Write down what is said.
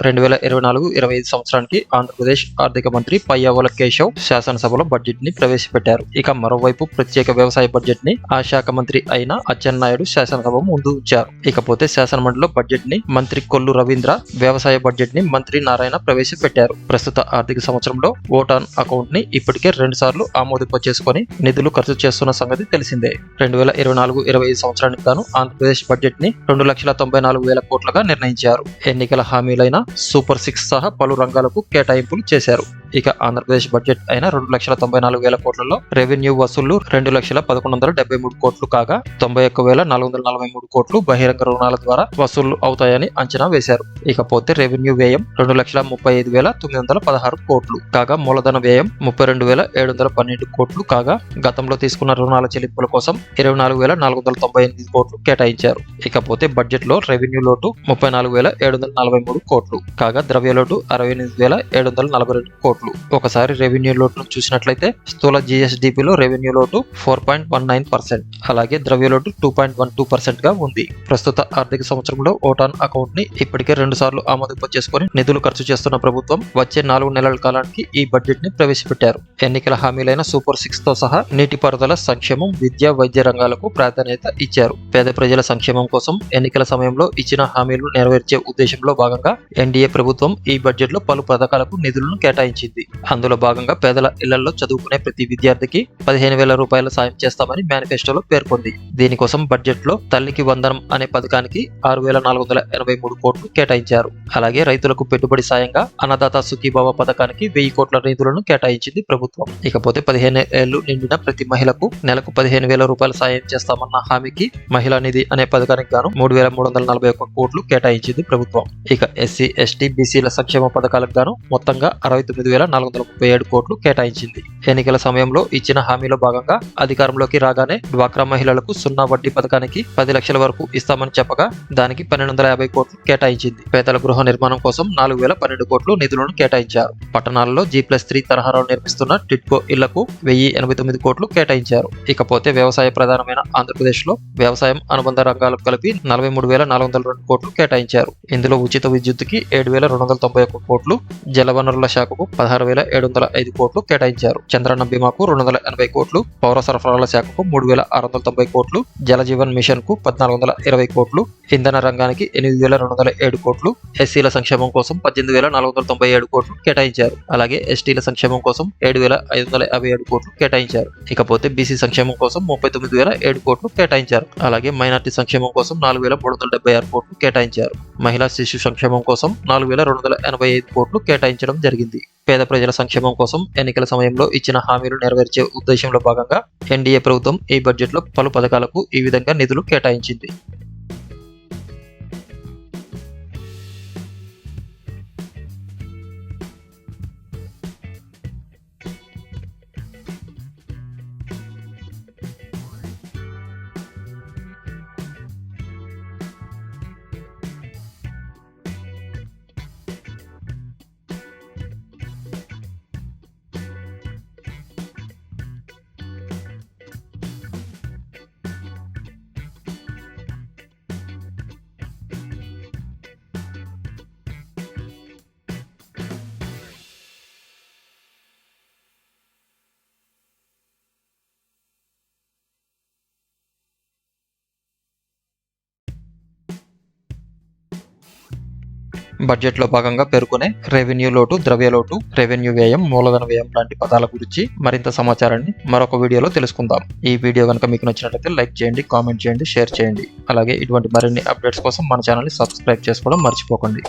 2024-25 సంవత్సరానికి ఆంధ్రప్రదేశ్ ఆర్థిక మంత్రి పయ్యావుల కేశవ్ శాసనసభలో బడ్జెట్ ని ప్రవేశపెట్టారు. ఇక మరోవైపు ప్రత్యేక వ్యవసాయ బడ్జెట్ ని ఆ శాఖ మంత్రి అయిన అచ్చెన్నాయుడు శాసనసభ ముందు ఉంచారు. ఇకపోతే శాసనమండలిలో బడ్జెట్ ని మంత్రి కొల్లు రవీంద్ర, వ్యవసాయ బడ్జెట్ ని మంత్రి నారాయణ ప్రవేశపెట్టారు. ప్రస్తుత ఆర్థిక సంవత్సరంలో ఓట్ ఆన్ అకౌంట్ ని ఇప్పటికే 2 సార్లు ఆమోదింపచేసుకుని నిధులు ఖర్చు చేస్తున్న సంగతి తెలిసిందే. 2024-25 సంవత్సరానికి గాను ఆంధ్రప్రదేశ్ బడ్జెట్ ని 2,94,000 కోట్లుగా నిర్ణయించారు. ఎన్నికల హామీలైన సూపర్ 6 సహా పలు రంగాలకు కేటాయింపులు చేశారు. ఇక ఆంధ్రప్రదేశ్ బడ్జెట్ అయిన 2,94,000 కోట్లలో రెవెన్యూ వసూళ్లు 2,11,73 కోట్లు కాగా 91,443 కోట్లు బహిరంగ రుణాల ద్వారా వసూళ్లు అవుతాయని అంచనా వేశారు. ఇకపోతే రెవెన్యూ వ్యయం 2,35,916 కోట్లు కాగా మూలధన వ్యయం 32,712 కోట్లు కాగా గతంలో తీసుకున్న రుణాల చెల్లింపుల కోసం 24,498 కోట్లు కేటాయించారు. ఇకపోతే బడ్జెట్ లో రెవెన్యూ లోటు 34,743 కోట్లు కాగా ద్రవ్యలోటు 68,742 కోట్లు. ఒకసారి రెవెన్యూ లోటును చూసినట్లయితే స్థూల జిఎస్డిపిలో రెవెన్యూ లోటు 4.19%, అలాగే ద్రవ్యలోటు 2.12% గా ఉంది. ప్రస్తుత ఆర్థిక సంవత్సరంలో ఓట్ ఆన్ అకౌంట్ ని ఇప్పటికే 2 సార్లు ఆమోదింపచేసుకుని నిధులు ఖర్చు చేస్తున్న ప్రభుత్వం వచ్చే 4 నెలల కాలానికి ఈ బడ్జెట్ ని ప్రవేశపెట్టారు. ఎన్నికల హామీలైన సూపర్ 6 తో సహా నీటిపారుదల, సంక్షేమం, విద్య, వైద్య రంగాలకు ప్రాధాన్యత ఇచ్చారు. పేద ప్రజల సంక్షేమం కోసం ఎన్నికల సమయంలో ఇచ్చిన హామీలు నెరవేర్చే ఉద్దేశంలో భాగంగా ఎన్డీఏ ప్రభుత్వం ఈ బడ్జెట్ లో పలు పథకాలకు నిధులను కేటాయించింది. అందులో భాగంగా పేదల ఇళ్లలో చదువుకునే ప్రతి విద్యార్థికి 15,000 రూపాయల సాయం చేస్తామని మేనిఫెస్టోలో పేర్కొంది. దీనికోసం బడ్జెట్ లో తల్లికి వందనం అనే పథకానికి 6,483 కోట్లు కేటాయించారు. అలాగే రైతులకు పెట్టుబడి సాయంగా అన్నదాత సుఖీభావ పథకానికి 1,000 కోట్ల నిధులను కేటాయించింది ప్రభుత్వం. ఇకపోతే 15 ఏళ్లు నిండిన ప్రతి మహిళకు నెలకు 15,000 రూపాయల సాయం చేస్తామన్న హామీకి మహిళా నిధి అనే పథకానికి గాను 3,341 కోట్లు కేటాయించింది ప్రభుత్వం. ఇక ఎస్సీ, ఎస్టీ, బీసీల సంక్షేమ పథకాలకు గాను మొత్తంగా 69,437 కోట్లు కేటాయించింది. ఎన్నికల సమయంలో ఇచ్చిన హామీలో భాగంగా అధికారంలోకి రాగానే డ్వాక్రా మహిళలకు 0 వడ్డీ పథకానికి 10 లక్షల వరకు ఇస్తామని చెప్పగా దానికి 1,250 కోట్లు కేటాయించింది. పేదల గృహ నిర్మాణం కోసం 4,012 కోట్లు నిధులను కేటాయించారు. పట్టణాలలో G+3 తరహాలో నిర్మిస్తున్న టిట్కో ఇళ్లకు 1,089 కోట్లు కేటాయించారు. ఇకపోతే వ్యవసాయ ప్రధానమైన ఆంధ్రప్రదేశ్ లో వ్యవసాయం అనుబంధ రంగాలకు కలిపి 43,402 కోట్లు కేటాయించారు. ఇందులో ఉచిత విద్యుత్తుకి 7,291 కోట్లు, జలవనరుల శాఖకు 16,705 కోట్లు కేటాయించారు. చంద్రన్న బీమాకు 280 కోట్లు, పౌర సరఫరాల శాఖకు 3,690 కోట్లు, జలజీవన్ మిషన్ కు 1,420 కోట్లు, ఇంధన రంగానికి 8,207 కోట్లు, ఎస్సీల సంక్షేమం కోసం 18,497 కోట్లు కేటాయించారు. అలాగే ఎస్టీల సంక్షేమం కోసం 7,557 కోట్లు కేటాయించారు. ఇకపోతే బీసీ సంక్షేమం కోసం 39,007 కోట్లు కేటాయించారు. అలాగే మైనార్టీ సంక్షేమం కోసం 4,376 కోట్లు కేటాయించారు. మహిళా శిశు సంక్షేమం కోసం 4,285 కోట్లు కేటాయించడం జరిగింది. పేద ప్రజల సంక్షేమం కోసం ఎన్నికల సమయంలో ఇచ్చిన హామీలు నెరవేర్చే ఉద్దేశంలో భాగంగా ఎన్డీఏ ప్రభుత్వం ఈ బడ్జెట్ లో పలు పథకాలకు ఈ విధంగా నిధులు కేటాయించింది. బడ్జెట్ లో భాగంగా పేర్కొనే రెవెన్యూ లోటు, ద్రవ్యలోటు, రెవెన్యూ వ్యయం, మూలధన వ్యయం లాంటి పదాల గురించి మరింత సమాచారాన్ని మరొక వీడియోలో తెలుసుకుందాం. ఈ వీడియో కనుక మీకు నచ్చినట్లయితే లైక్ చేయండి, కామెంట్ చేయండి, షేర్ చేయండి. అలాగే ఇటువంటి మరిన్ని అప్డేట్స్ కోసం మన ఛానల్ ని సబ్స్క్రైబ్ చేసుకోవడం మర్చిపోకండి.